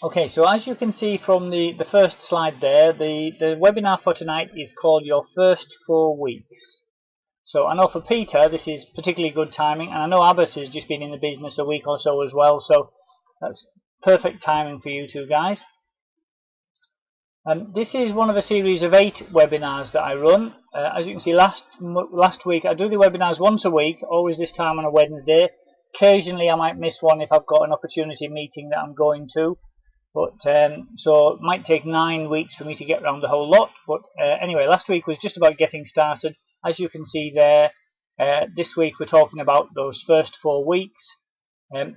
Okay, so as you can see from the first slide there, the webinar for tonight is called Your First 4 Weeks. So I know for Peter this is particularly good timing, and I know Abbas has just been in the business a week or so as well, so that's perfect timing for you two guys. This is one of a series of 8 webinars that I run. As you can see, last week I do the webinars once a week, always this time on a Wednesday. Occasionally I might miss one if I've got an opportunity meeting that I'm going to. But so it might take 9 weeks for me to get around the whole lot. But anyway, last week was just about getting started. As you can see there, this week we're talking about those first 4 weeks.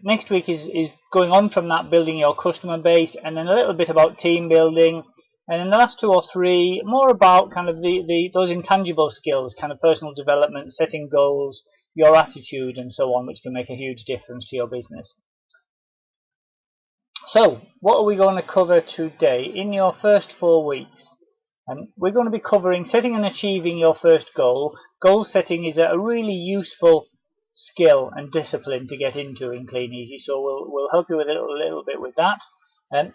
Next week is going on from that, building your customer base, and then a little bit about team building. And then the last 2 or 3 more about kind of those intangible skills, kind of personal development, setting goals, your attitude, and so on, which can make a huge difference to your business. So, what are we going to cover today? In your first 4 weeks, we're going to be covering setting and achieving your first goal. Goal setting is a really useful skill and discipline to get into in Kleeneze, so we'll help you with a little bit with that.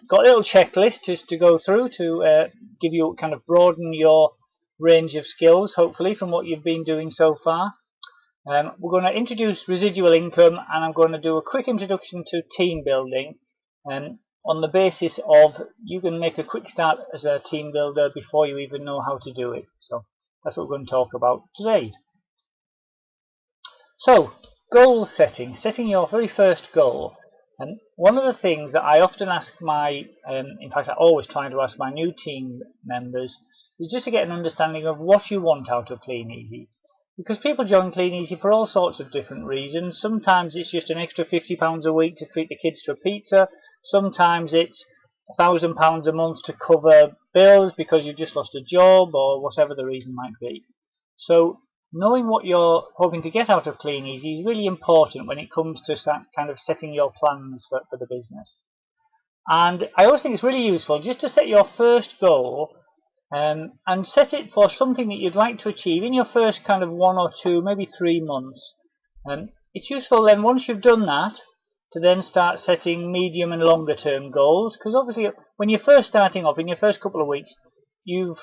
Got a little checklist just to go through to give you kind of broaden your range of skills, hopefully, from what you've been doing so far. We're going to introduce residual income, and I'm going to do a quick introduction to team building. On the basis of you can make a quick start as a team builder before you even know how to do it. So that's what we're going to talk about today. So, goal setting, setting your very first goal. And one of the things that I often ask in fact I always try to ask my new team members, is just to get an understanding of what you want out of Kleeneze. Because people join Kleeneze for all sorts of different reasons. Sometimes it's just an extra £50 a week to treat the kids to a pizza. Sometimes it's £1,000 a month to cover bills because you've just lost a job, or whatever the reason might be. So knowing what you're hoping to get out of Kleeneze is really important when it comes to kind of setting your plans for the business. And I always think it's really useful just to set your first goal and set it for something that you'd like to achieve in your first kind of 1 or 2, maybe 3 months. It's useful then, once you've done that, to then start setting medium and longer term goals, because obviously when you're first starting off, in your first couple of weeks, you've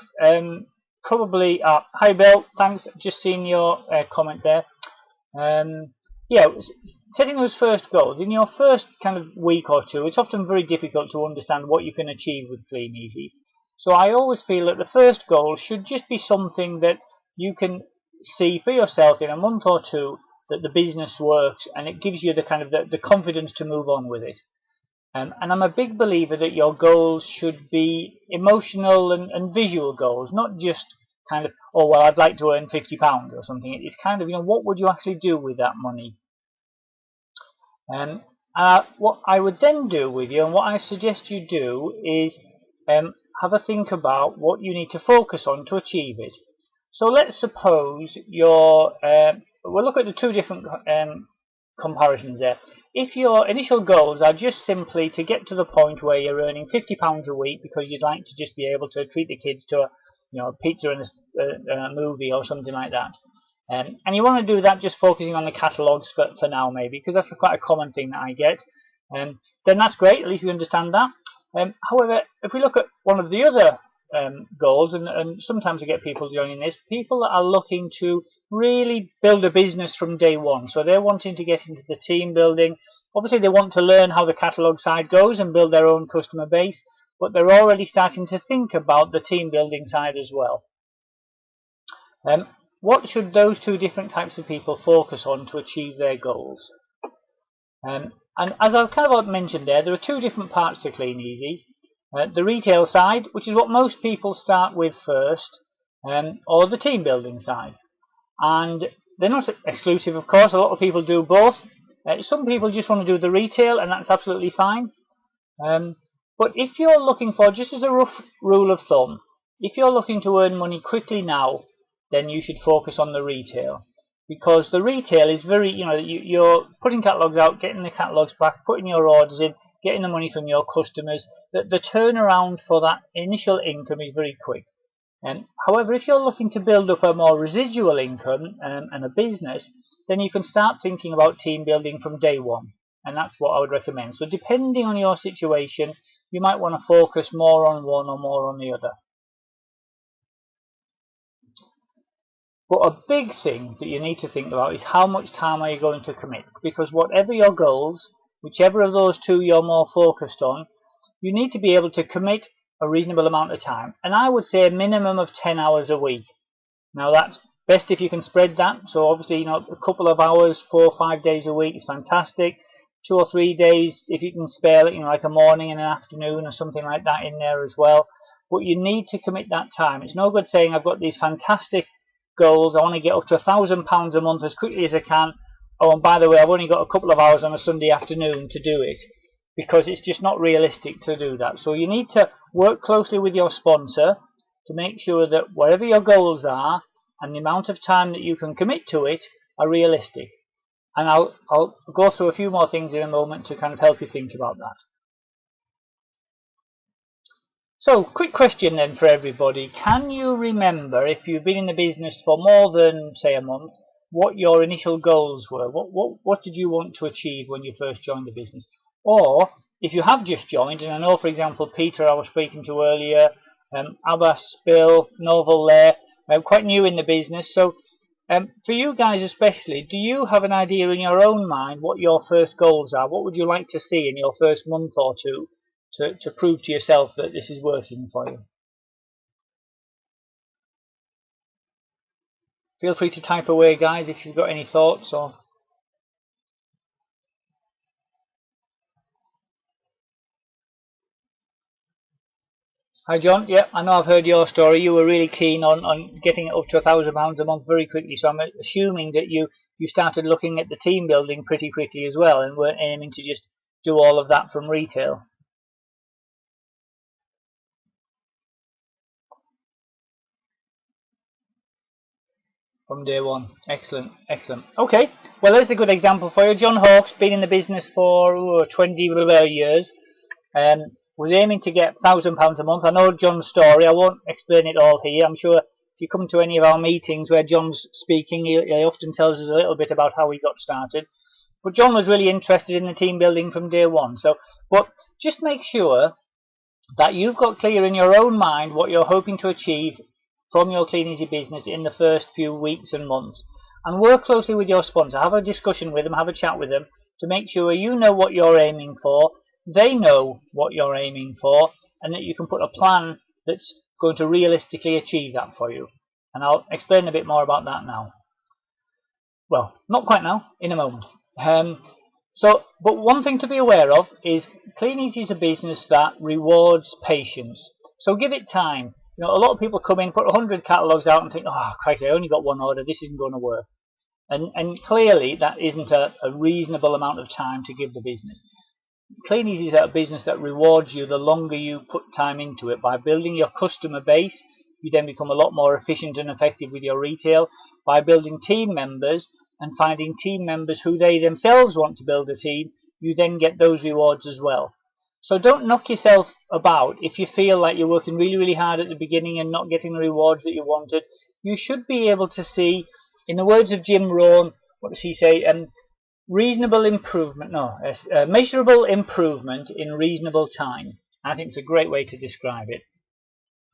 probably... hi Bill, thanks, just seen your comment there. Yeah, setting those first goals, in your first kind of week or 2, it's often very difficult to understand what you can achieve with Kleeneze. So I always feel that the first goal should just be something that you can see for yourself in a month or 2 that the business works, and it gives you the kind of the confidence to move on with it. And I'm a big believer that your goals should be emotional and visual goals, not just kind of, oh well, I'd like to earn £50 or something. It's kind of, what would you actually do with that money? What I would then do with you, and what I suggest you do, is have a think about what you need to focus on to achieve it. So let's suppose we'll look at the 2 different comparisons there. If your initial goals are just simply to get to the point where you're earning £50 a week because you'd like to just be able to treat the kids to a pizza and a movie or something like that, and you want to do that just focusing on the catalogues for now, maybe, because that's quite a common thing that I get, then that's great, at least you understand that. However, if we look at one of the other goals, and sometimes I get people joining this, people that are looking to really build a business from day one. So they're wanting to get into the team building. Obviously they want to learn how the catalogue side goes and build their own customer base, but they're already starting to think about the team building side as well. What should those 2 different types of people focus on to achieve their goals? And as I've kind of mentioned there are 2 different parts to Kleeneze. The retail side, which is what most people start with first, or the team building side. And they're not exclusive, of course. A lot of people do both. Some people just want to do the retail, and that's absolutely fine. But if you're looking for, just as a rough rule of thumb, if you're looking to earn money quickly now, then you should focus on the retail. Because the retail is very, you're putting catalogues out, getting the catalogues back, putting your orders in, getting the money from your customers. The turnaround for that initial income is very quick. However, if you're looking to build up a more residual income and a business, then you can start thinking about team building from day one. And that's what I would recommend. So depending on your situation, you might want to focus more on one or more on the other. But a big thing that you need to think about is how much time are you going to commit, because whatever your goals, whichever of those two you're more focused on, you need to be able to commit a reasonable amount of time, and I would say a minimum of 10 hours a week. Now that's best if you can spread that, so obviously a couple of hours, 4 or 5 days a week is fantastic. 2 or 3 days if you can spare it, like a morning and an afternoon or something like that in there as well. But you need to commit that time. It's no good saying I've got these fantastic goals, I want to get up to £1,000 a month as quickly as I can. Oh, and by the way, I've only got a couple of hours on a Sunday afternoon to do it, because it's just not realistic to do that. So you need to work closely with your sponsor to make sure that whatever your goals are and the amount of time that you can commit to it are realistic. And I'll go through a few more things in a moment to kind of help you think about that. So, quick question then for everybody. Can you remember, if you've been in the business for more than, say, a month, what your initial goals were? What did you want to achieve when you first joined the business? Or, if you have just joined, and I know, for example, Peter I was speaking to earlier, Abbas, Bill, Novel there, quite new in the business. So, for you guys especially, do you have an idea in your own mind what your first goals are? What would you like to see in your first month or two to prove to yourself that this is working for you? Feel free to type away, guys, if you've got any thoughts. Or hi John, yeah, I know I've heard your story. You were really keen on getting it up to £1,000 a month very quickly, so I'm assuming that you started looking at the team building pretty quickly as well, and weren't aiming to just do all of that from retail. From day one. Excellent, excellent. Okay, well there's a good example for you. John Hawke's been in the business for 20 years. Was aiming to get £1,000 a month. I know John's story. I won't explain it all here. I'm sure if you come to any of our meetings where John's speaking, he often tells us a little bit about how he got started. But John was really interested in the team building from day one. So, but just make sure that you've got clear in your own mind what you're hoping to achieve from your Kleeneze business in the first few weeks and months. And work closely with your sponsor. Have a discussion with them, have a chat with them to make sure you know what you're aiming for, they know what you're aiming for, and that you can put a plan that's going to realistically achieve that for you. And I'll explain a bit more about that now. Well, not quite now, in a moment. But one thing to be aware of is Kleeneze is a business that rewards patience. So give it time. A lot of people come in, put 100 catalogues out and think, oh, crikey, I only got one order, this isn't going to work. And clearly that isn't a reasonable amount of time to give the business. Kleeneze is a business that rewards you the longer you put time into it. By building your customer base, you then become a lot more efficient and effective with your retail. By building team members and finding team members who they themselves want to build a team, you then get those rewards as well. So don't knock yourself about if you feel like you're working really, really hard at the beginning and not getting the rewards that you wanted. You should be able to see, in the words of Jim Rohn, what does he say? Reasonable improvement, measurable improvement in reasonable time. I think it's a great way to describe it.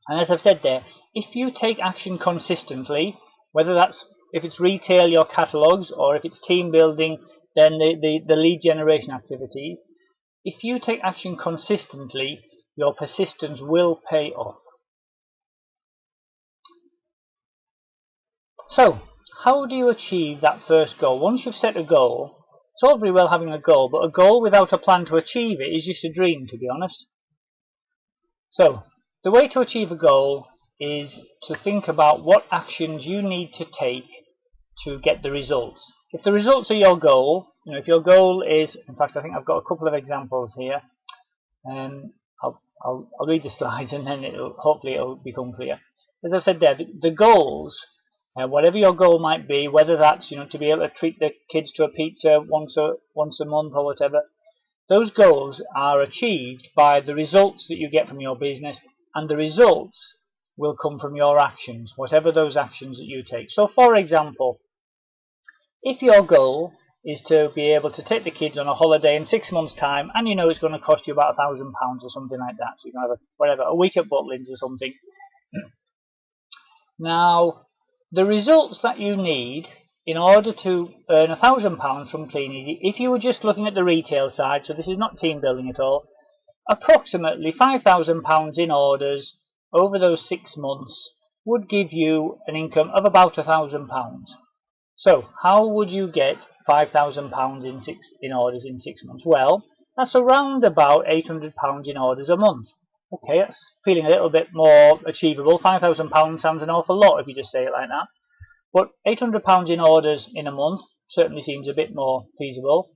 And as I've said there, if you take action consistently, whether that's if it's retail, your catalogues, or if it's team building, then the lead generation activities, if you take action consistently, your persistence will pay off. So, how do you achieve that first goal? Once you've set a goal, it's all very well having a goal, but a goal without a plan to achieve it is just a dream, to be honest. So, the way to achieve a goal is to think about what actions you need to take to get the results. If the results are your goal, if your goal is, in fact I think I've got a couple of examples here, I'll read the slides and then hopefully it'll become clear. As I said there, the goals, whatever your goal might be, whether that's to be able to treat the kids to a pizza once a month or whatever, those goals are achieved by the results that you get from your business, and the results will come from your actions, whatever those actions that you take. So for example, if your goal is to be able to take the kids on a holiday in 6 months' time, and you know it's going to cost you about £1,000 or something like that. So you can have a week at Butlins or something. Now, the results that you need in order to earn £1,000 from Kleeneze, if you were just looking at the retail side, so this is not team building at all, approximately £5,000 in orders over those 6 months would give you an income of about £1,000. So, how would you get £5,000 in orders in 6 months? Well, that's around about £800 in orders a month. Okay, that's feeling a little bit more achievable. £5,000 sounds an awful lot if you just say it like that. But £800 in orders in a month certainly seems a bit more feasible.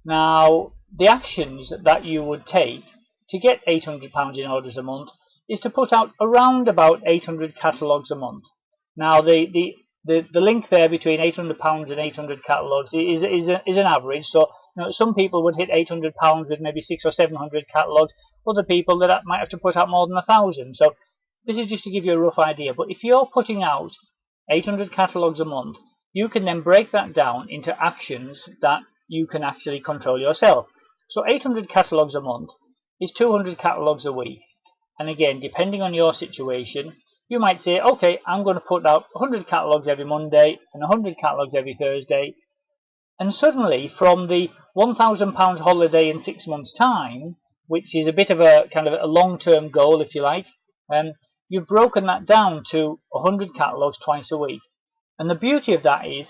Now, the actions that you would take to get £800 in orders a month is to put out around about 800 catalogues a month. Now, the link there between £800 and 800 catalogues is an average. So, you know, some people would hit £800 with maybe 600 or 700 catalogues. Other people that might have to put out more than 1,000. So, this is just to give you a rough idea. But if you're putting out 800 catalogues a month, you can then break that down into actions that you can actually control yourself. So 800 catalogues a month is 200 catalogues a week. And again, depending on your situation, you might say, okay, I'm going to put out 100 catalogues every Monday and 100 catalogues every Thursday. And suddenly, from the £1,000 holiday in 6 months' time, which is a bit of a kind of a long-term goal, if you like, you've broken that down to 100 catalogues twice a week. And the beauty of that is,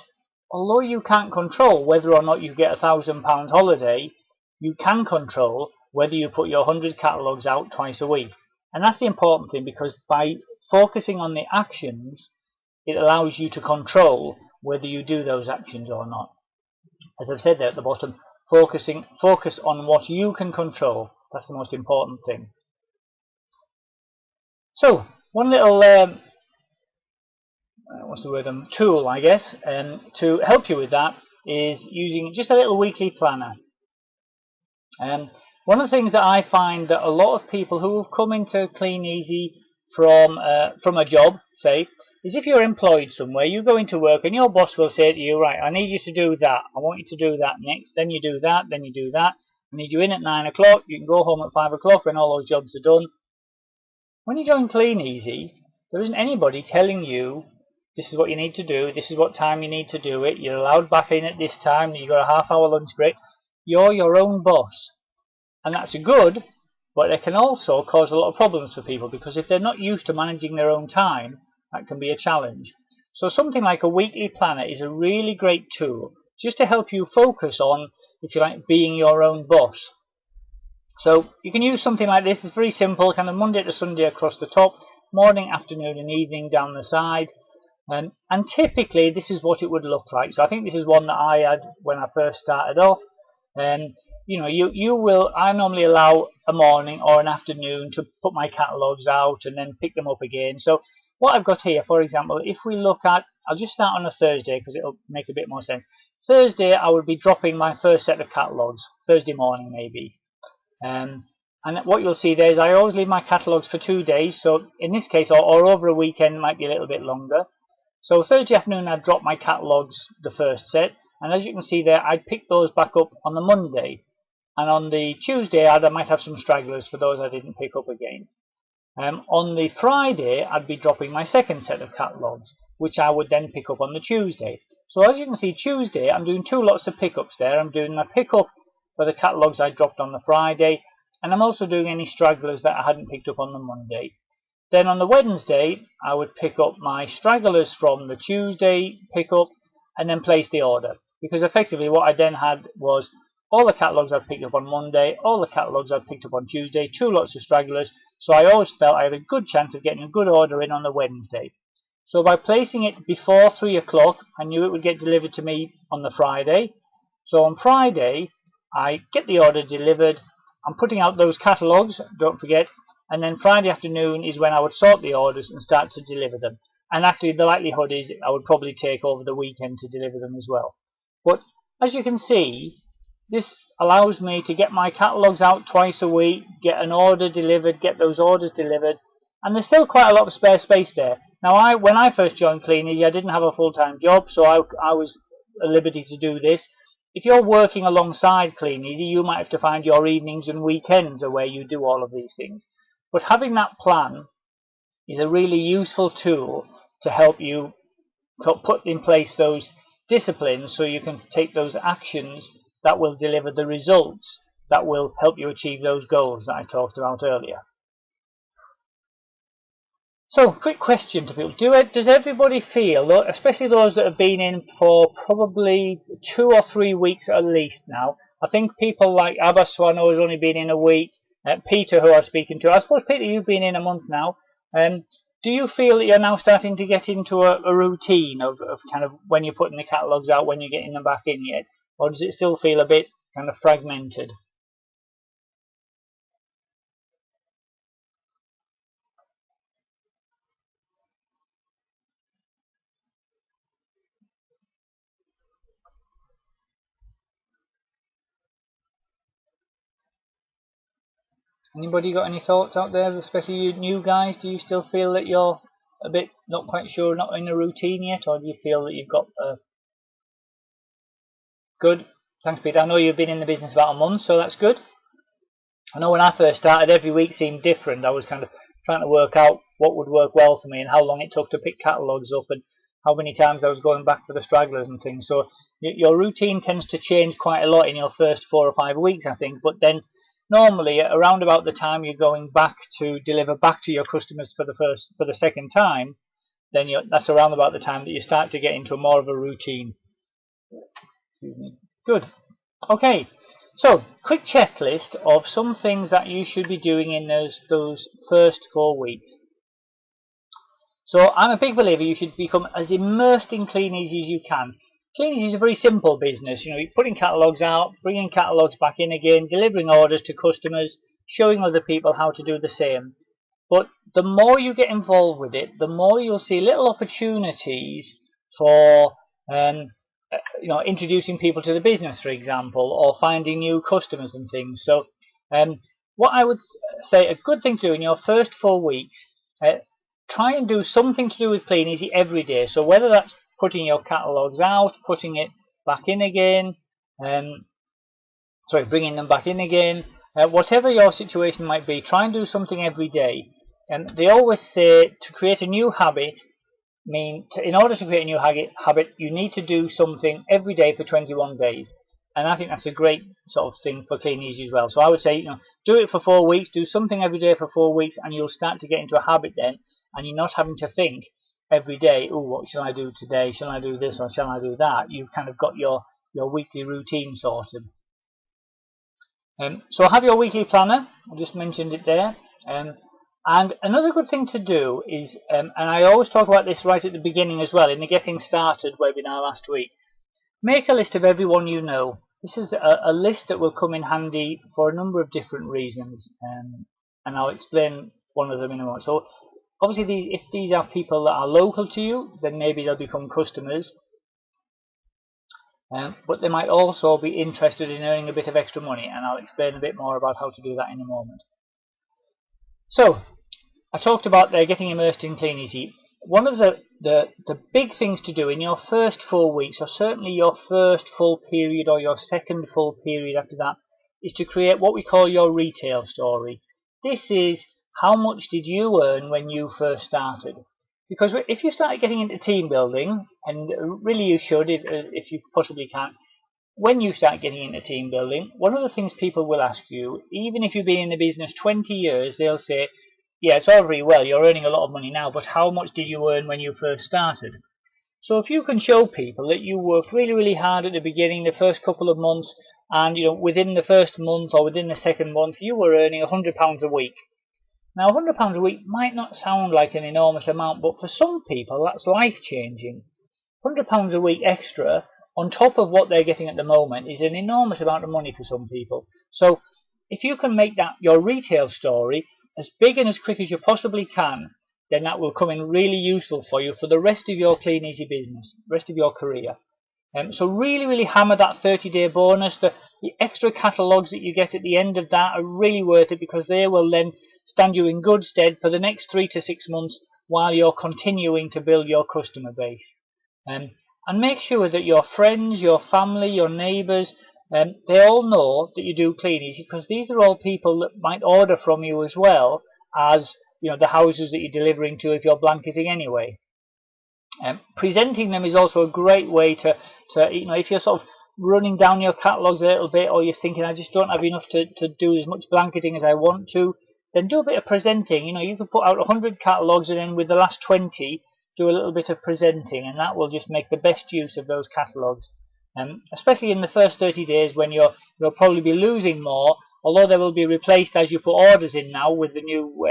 although you can't control whether or not you get a £1,000 holiday, you can control whether you put your 100 catalogues out twice a week. And that's the important thing, because by focusing on the actions, it allows you to control whether you do those actions or not. As I've said there at the bottom, focus on what you can control. That's the most important thing. So, one little tool, I guess, to help you with that is using just a little weekly planner. One of the things that I find that a lot of people who have come into Kleeneze from a job, say, is if you're employed somewhere, you go into work and your boss will say to you, right, I need you to do that, I want you to do that next, then you do that, then you do that, I need you in at 9 o'clock, you can go home at 5 o'clock when all those jobs are done. When you join Kleeneze, there isn't anybody telling you this is what you need to do, this is what time you need to do it, you're allowed back in at this time, you've got a half-hour lunch break. You're your own boss. And that's good, but it can also cause a lot of problems for people, because if they're not used to managing their own time, that can be a challenge. So something like a weekly planner is a really great tool just to help you focus on, if you like, being your own boss. So you can use something like this. It's very simple, kind of Monday to Sunday across the top, morning, afternoon and evening down the side. And typically this is what it would look like. So I think this is one that I had when I first started off. You know, I normally allow a morning or an afternoon to put my catalogues out and then pick them up again. So what I've got here, for example, if we look at, I'll just start on a Thursday because it'll make a bit more sense. Thursday I would be dropping my first set of catalogues, Thursday morning maybe. And what you'll see there is I always leave my catalogues for 2 days. So in this case, or over a weekend, might be a little bit longer. So Thursday afternoon I'd drop my catalogues, the first set. And as you can see there, I'd pick those back up on the Monday. And on the Tuesday, I might have some stragglers for those I didn't pick up again. On the Friday, I'd be dropping my second set of catalogues, which I would then pick up on the Tuesday. So as you can see, Tuesday, I'm doing 2 lots of pickups there. I'm doing my pickup for the catalogues I dropped on the Friday, and I'm also doing any stragglers that I hadn't picked up on the Monday. Then on the Wednesday, I would pick up my stragglers from the Tuesday pickup, and then place the order. Because effectively what I then had was all the catalogues I'd picked up on Monday, all the catalogues I'd picked up on Tuesday, 2 lots of stragglers, so I always felt I had a good chance of getting a good order in on the Wednesday. So by placing it before 3 o'clock, I knew it would get delivered to me on the Friday. So on Friday, I get the order delivered, I'm putting out those catalogues, don't forget, and then Friday afternoon is when I would sort the orders and start to deliver them. And actually the likelihood is I would probably take over the weekend to deliver them as well. But as you can see, this allows me to get my catalogues out twice a week, get an order delivered, get those orders delivered, and there's still quite a lot of spare space there. Now, when I first joined Kleeneze, I didn't have a full-time job, so I was at liberty to do this. if you're working alongside Kleeneze, you might have to find your evenings and weekends are where you do all of these things. But having that plan is a really useful tool to help you put in place those disciplines so you can take those actions that will deliver the results that will help you achieve those goals that I talked about earlier. So, quick question to people. Does everybody feel, especially those that have been in for probably 2 or 3 weeks at least now, I think people like Abbas, who I know has only been in a week, Peter, who I was speaking to, I suppose, Peter, you've been in a month now, do you feel that you're now starting to get into a routine of kind of when you're putting the catalogues out, when you're getting them back in yet? Or does it still feel a bit kind of fragmented? Anybody got any thoughts out there, especially you new guys? Do you still feel that you're a bit not quite sure, not in a routine yet, or do you feel that you've got good? Thanks, Peter. I know you've been in the business about a month, so that's good. I know when I first started, every week seemed different. I was kind of trying to work out what would work well for me and how long it took to pick catalogues up and how many times I was going back for the stragglers and things. So your routine tends to change quite a lot in your first 4 or 5 weeks, I think. But then normally around about the time you're going back to deliver back to your customers for the second time, then that's around about the time that you start to get into more of a routine. Excuse me. Good. Okay. So, quick checklist of some things that you should be doing in those first 4 weeks. So, I'm a big believer you should become as immersed in Kleeneze as you can. Kleeneze is a very simple business. You're putting catalogues out, bringing catalogues back in again, delivering orders to customers, showing other people how to do the same. But the more you get involved with it, the more you'll see little opportunities for introducing people to the business, for example, or finding new customers and things. So what I would say a good thing to do in your first 4 weeks, try and do something to do with Kleeneze every day. So whether that's putting your catalogues out, putting it back in again, bringing them back in again, whatever your situation might be, try and do something every day. And they always say to create a new habit, in order to create a new habit, you need to do something every day for 21 days. And I think that's a great sort of thing for Kleeneze as well. So I would say, do it for 4 weeks, do something every day for 4 weeks, and you'll start to get into a habit then, and you're not having to think every day, oh, what shall I do today? Shall I do this or shall I do that? You've kind of got your weekly routine sorted. So have your weekly planner. I just mentioned it there. And another good thing to do is, and I always talk about this right at the beginning as well, in the Getting Started webinar last week, make a list of everyone you know. This is a list that will come in handy for a number of different reasons, and I'll explain one of them in a moment. So obviously if these are people that are local to you, then maybe they'll become customers. But they might also be interested in earning a bit of extra money, and I'll explain a bit more about how to do that in a moment. So, I talked about getting immersed in Kleeneze. One of the big things to do in your first 4 weeks, or certainly your first full period or your second full period after that, is to create what we call your retail story. This is how much did you earn when you first started. Because if you start getting into team building, and really you should if you possibly can, when you start getting into team building, one of the things people will ask you, even if you've been in the business 20 years, they'll say, yeah, it's all very well, you're earning a lot of money now, but how much did you earn when you first started? So if you can show people that you worked really, really hard at the beginning, the first couple of months, and within the first month or within the second month, you were earning £100 a week. Now, £100 a week might not sound like an enormous amount, but for some people, that's life-changing. £100 a week extra on top of what they're getting at the moment is an enormous amount of money for some people. So if you can make that your retail story as big and as quick as you possibly can, then that will come in really useful for you for the rest of your Kleeneze business, rest of your career. So really, really hammer that 30-day bonus. The extra catalogues that you get at the end of that are really worth it, because they will then stand you in good stead for the next 3 to 6 months while you're continuing to build your customer base. And make sure that your friends, your family, your neighbours, they all know that you do Kleeneze, because these are all people that might order from you as well as, you know, the houses that you're delivering to if you're blanketing anyway. Presenting them is also a great way to you know, if you're sort of running down your catalogues a little bit, or you're thinking I just don't have enough to do as much blanketing as I want to, then do a bit of presenting. You know, you could put out 100 catalogues and then with the last 20 do a little bit of presenting, and that will just make the best use of those catalogues. Especially in the first 30 days when you'll probably be losing more, although they will be replaced as you put orders in now with the new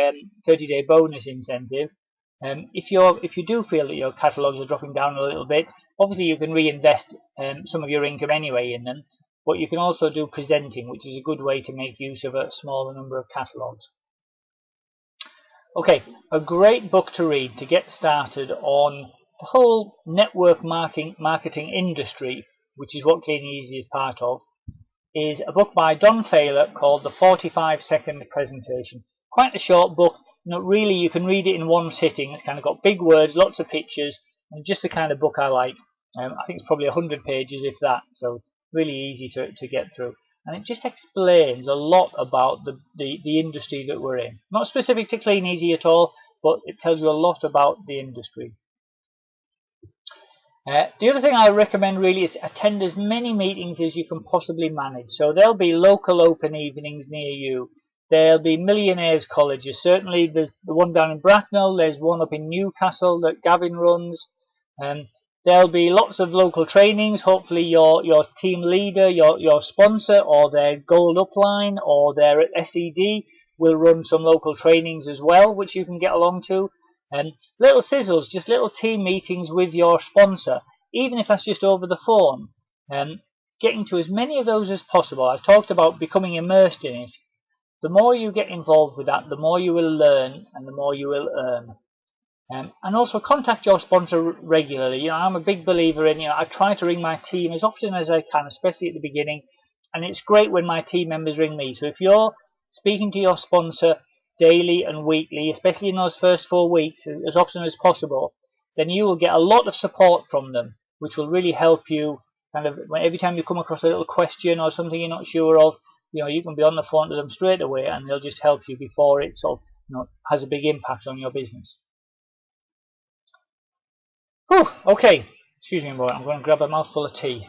30-day bonus incentive. If you do feel that your catalogues are dropping down a little bit, obviously you can reinvest some of your income anyway in them, but you can also do presenting, which is a good way to make use of a smaller number of catalogues. Okay, a great book to read to get started on the whole network marketing industry, which is what Kleeneze is part of, is a book by Don Failer called The 45-Second Presentation. Quite a short book. You know, really, you can read it in one sitting. It's kind of got big words, lots of pictures, and just the kind of book I like. I think it's probably 100 pages, if that, so really easy to get through. And it just explains a lot about the industry that we're in. Not specific to Kleeneze at all, but it tells you a lot about the industry. The other thing I recommend really is attend as many meetings as you can possibly manage. So there'll be local open evenings near you. There'll be millionaires' colleges. Certainly there's the one down in Bracknell. There's one up in Newcastle that Gavin runs. There'll be lots of local trainings. Hopefully your team leader, your sponsor, or their gold upline, or their SED will run some local trainings as well, which you can get along to. Little sizzles, just little team meetings with your sponsor, even if that's just over the phone. Getting to as many of those as possible. I've talked about becoming immersed in it. The more you get involved with that, the more you will learn and the more you will earn. And also contact your sponsor regularly. You know, I'm a big believer in, you know, I try to ring my team as often as I can, especially at the beginning. And it's great when my team members ring me. So if you're speaking to your sponsor daily and weekly, especially in those first 4 weeks, as often as possible, then you will get a lot of support from them, which will really help you kind of, every time you come across a little question or something you're not sure of, you know, you can be on the phone to them straight away and they'll just help you before it sort of, you know, has a big impact on your business. Whew, okay, excuse me a moment, I'm going to grab a mouthful of tea.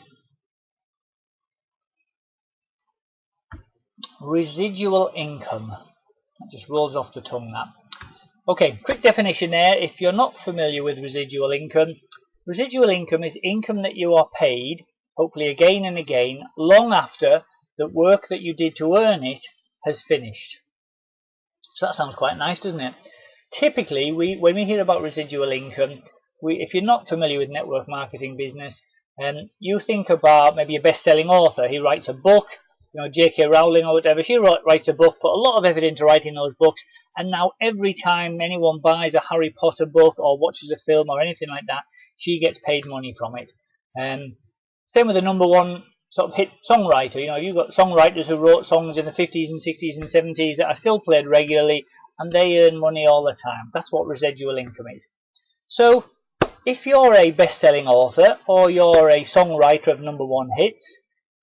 Residual income. That just rolls off the tongue, that. Okay, quick definition there. If you're not familiar with residual income is income that you are paid, hopefully again and again, long after the work that you did to earn it has finished. So that sounds quite nice, doesn't it? Typically, when we hear about residual income, if you're not familiar with network marketing business, you think about maybe a best-selling author. He writes a book, you know, J.K. Rowling or whatever. She writes a book, put a lot of effort into writing those books, and now every time anyone buys a Harry Potter book or watches a film or anything like that, she gets paid money from it. Same with the #1 sort of hit songwriter. You know, you've got songwriters who wrote songs in the 50s and 60s and 70s that are still played regularly, and they earn money all the time. That's what residual income is. So if you're a best-selling author or you're a songwriter of #1 hits,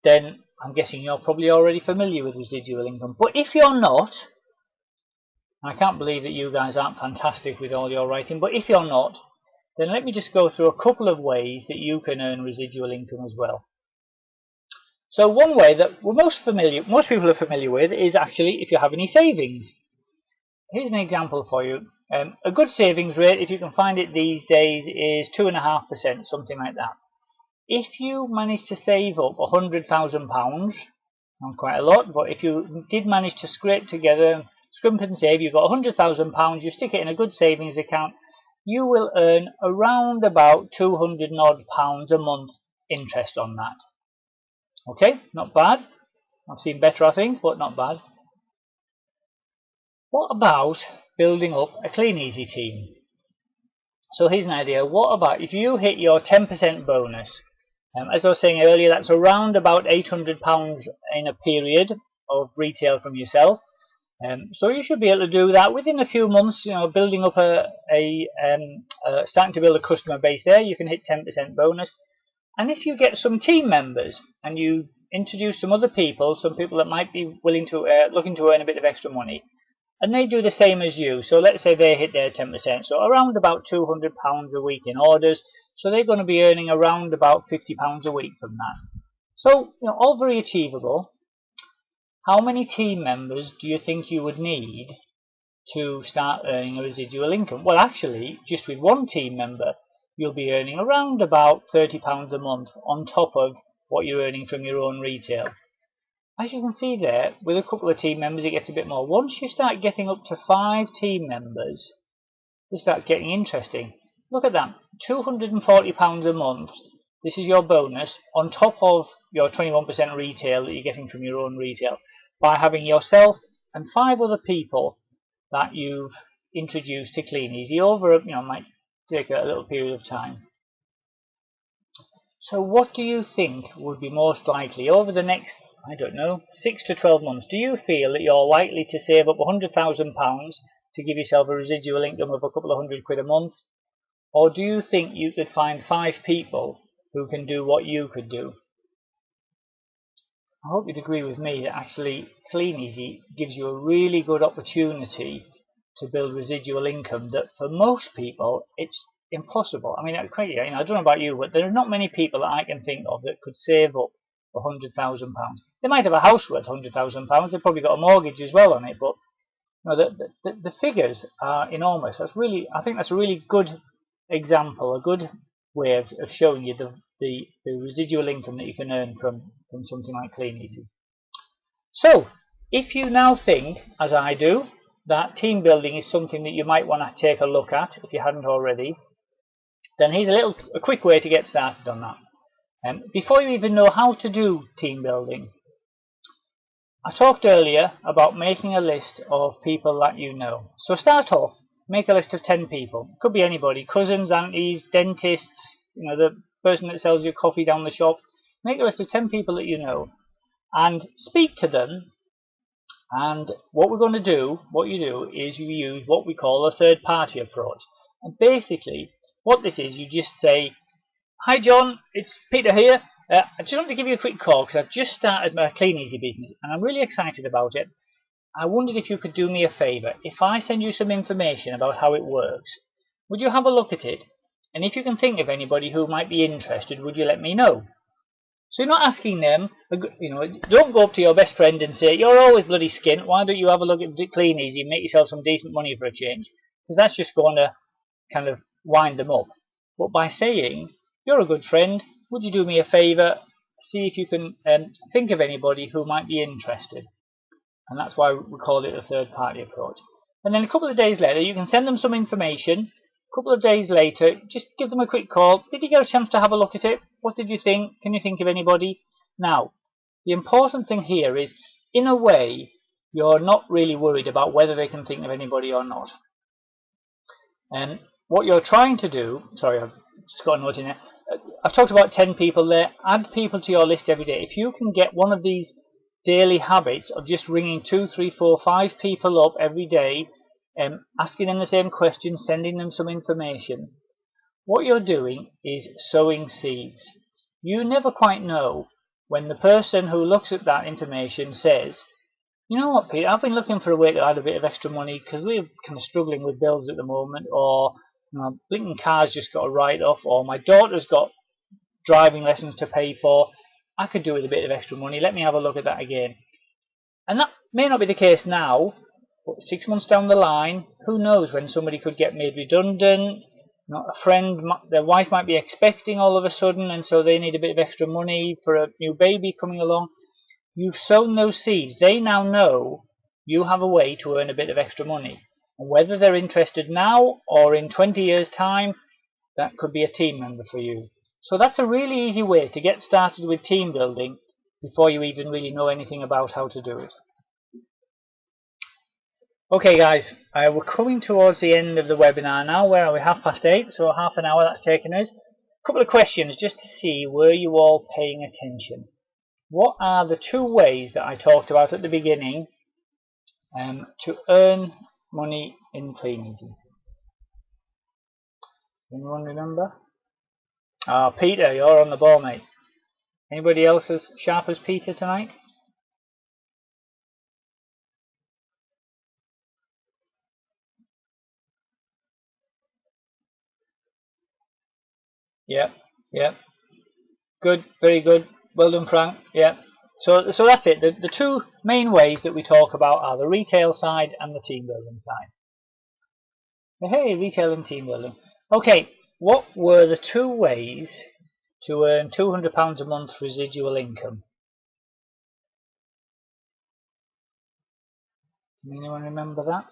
then I'm guessing you're probably already familiar with residual income. But if you're not, I can't believe that you guys aren't fantastic with all your writing, but if you're not, then let me just go through a couple of ways that you can earn residual income as well. So one way that most people are familiar with is actually if you have any savings. Here's an example for you. A good savings rate, if you can find it these days, is 2.5%, something like that. If you manage to save up £100,000, sounds quite a lot, but if you did manage to scrape together, scrimp and save, you've got £100,000, you stick it in a good savings account, you will earn around about £200 odd a month interest on that. Okay, not bad. I've seen better, I think, but not bad. What about building up a Kleeneze team? So here's an idea. What about if you hit your 10% bonus? As I was saying earlier, that's around about £800 in a period of retail from yourself. So you should be able to do that within a few months. You know, building up starting to build a customer base there. You can hit 10% bonus. And if you get some team members and you introduce some other people, some people that might be willing to looking to earn a bit of extra money, and they do the same as you. So let's say they hit their 10%, so around about £200 a week in orders. So they're going to be earning around about £50 a week from that. So, all very achievable. How many team members do you think you would need to start earning a residual income? Well, actually, just with one team member, you'll be earning around about £30 a month on top of what you're earning from your own retail. As you can see there, with a couple of team members, it gets a bit more. Once you start getting up to 5 team members, this starts getting interesting. Look at that, £240 a month. This is your bonus on top of your 21% retail that you're getting from your own retail by having yourself and 5 other people that you've introduced to Kleeneze over, might take a little period of time. So what do you think would be most likely over the next, I don't know, 6 to 12 months? Do you feel that you're likely to save up £100,000 to give yourself a residual income of a couple of £100 a month? Or do you think you could find 5 people who can do what you could do? I hope you'd agree with me that actually Kleeneze gives you a really good opportunity to build residual income that for most people it's impossible. I mean, I don't know about you, but there are not many people that I can think of that could save up £100,000. They might have a house worth £100,000. They've probably got a mortgage as well on it, but the figures are enormous. I think that's a really good example, a good way of showing you the residual income that you can earn from something like Kleeneze. So, if you now think, as I do, that team building is something that you might want to take a look at if you hadn't already, then here's a quick way to get started on that. Before you even know how to do team building, I talked earlier about making a list of people that you know. So start off, make a list of 10 people. Could be anybody, cousins, aunties, dentists, the person that sells you coffee down the shop. Make a list of 10 people that you know and speak to them. And what you do is you use what we call a third party approach. And basically, what this is, you just say, "Hi John, it's Peter here. I just want to give you a quick call because I've just started my Kleeneze business and I'm really excited about it. I wondered if you could do me a favour. If I send you some information about how it works, would you have a look at it? And if you can think of anybody who might be interested, would you let me know?" So you're not asking them, don't go up to your best friend and say, "You're always bloody skint, why don't you have a look at Kleeneze and make yourself some decent money for a change?" Because that's just going to kind of wind them up. But by saying, "You're a good friend, would you do me a favour? See if you can think of anybody who might be interested." And that's why we call it a third party approach. And then a couple of days later, you can send them some information. A couple of days later, just give them a quick call. "Did you get a chance to have a look at it? What did you think? Can you think of anybody?" Now, the important thing here is, in a way, you're not really worried about whether they can think of anybody or not. And what you're trying to do, sorry, I've just got a note in there. I've talked about 10 people there. Add people to your list every day. If you can get one of these daily habits of just ringing 2, 3, 4, 5 people up every day, asking them the same questions, sending them some information, what you're doing is sowing seeds. You never quite know when the person who looks at that information says, "You know what, Pete, I've been looking for a way to add a bit of extra money because we're kind of struggling with bills at the moment," or "Blinking car's just got a write-off," or "My daughter's got driving lessons to pay for. I could do with a bit of extra money. Let me have a look at that again." And that may not be the case now, but 6 months down the line, who knows when somebody could get made redundant, a friend, their wife might be expecting all of a sudden, and so they need a bit of extra money for a new baby coming along. You've sown those seeds. They now know you have a way to earn a bit of extra money. And whether they're interested now or in 20 years' time, that could be a team member for you. So that's a really easy way to get started with team building before you even really know anything about how to do it. Okay guys, we're coming towards the end of the webinar now. Where are we? 8:30, so half an hour that's taken us. A couple of questions just to see, were you all paying attention? What are the 2 ways that I talked about at the beginning to earn money in Kleeneze? Anyone remember? Ah, Peter, you're on the ball, mate. Anybody else as sharp as Peter tonight? Yep, yep. Good, very good. Well done, Frank. Yep. So that's it. The two main ways that we talk about are the retail side and the team building side. Hey, retail and team building. Okay, what were the two ways to earn £200 a month residual income? Anyone remember that?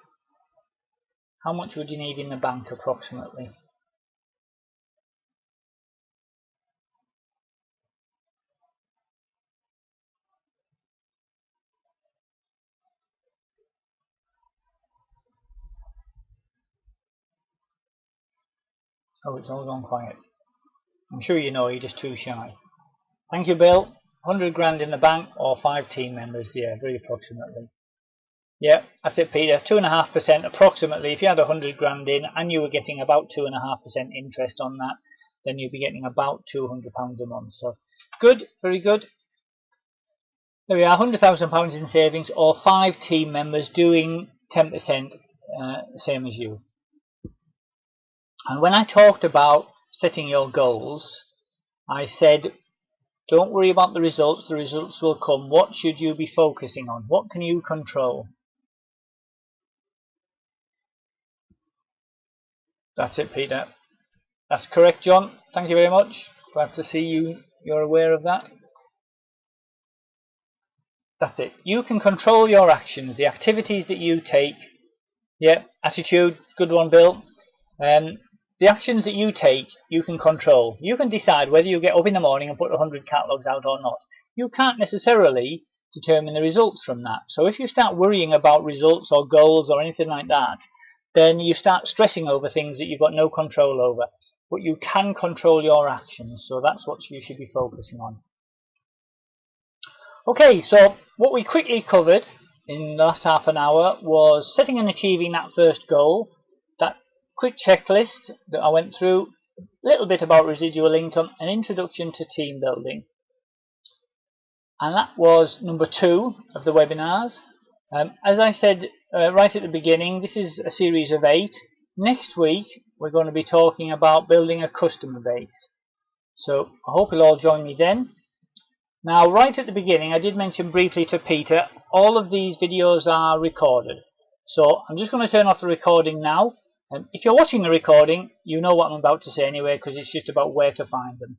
How much would you need in the bank approximately? Oh, it's all gone quiet. I'm sure you know, you're just too shy. Thank you, Bill. 100 grand in the bank or 5 team members, yeah, very approximately. Yeah, that's it, Peter. 2.5% approximately. If you had 100 grand in and you were getting about 2.5% interest on that, then you'd be getting about £200 a month. So good, very good. There we are, £100,000 in savings or 5 team members doing 10%, same as you. And when I talked about setting your goals, I said, don't worry about the results will come. What should you be focusing on? What can you control? That's it, Peter. That's correct, John. Thank you very much. Glad to see you're aware of that. That's it. You can control your actions, the activities that you take. Yeah, attitude, good one, Bill. The actions that you take, you can control. You can decide whether you get up in the morning and put 100 catalogues out or not. You can't necessarily determine the results from that. So if you start worrying about results or goals or anything like that, then you start stressing over things that you've got no control over. But you can control your actions, so that's what you should be focusing on. Okay, so what we quickly covered in the last half an hour was setting and achieving that first goal, that quick checklist that I went through, a little bit about residual income, an introduction to team building. And that was number 2 of the webinars. As I said right at the beginning, this is a series of 8. Next week, we're going to be talking about building a customer base. So I hope you'll all join me then. Now, right at the beginning, I did mention briefly to Peter, all of these videos are recorded. So I'm just going to turn off the recording now. If you're watching the recording, you know what I'm about to say anyway, because it's just about where to find them.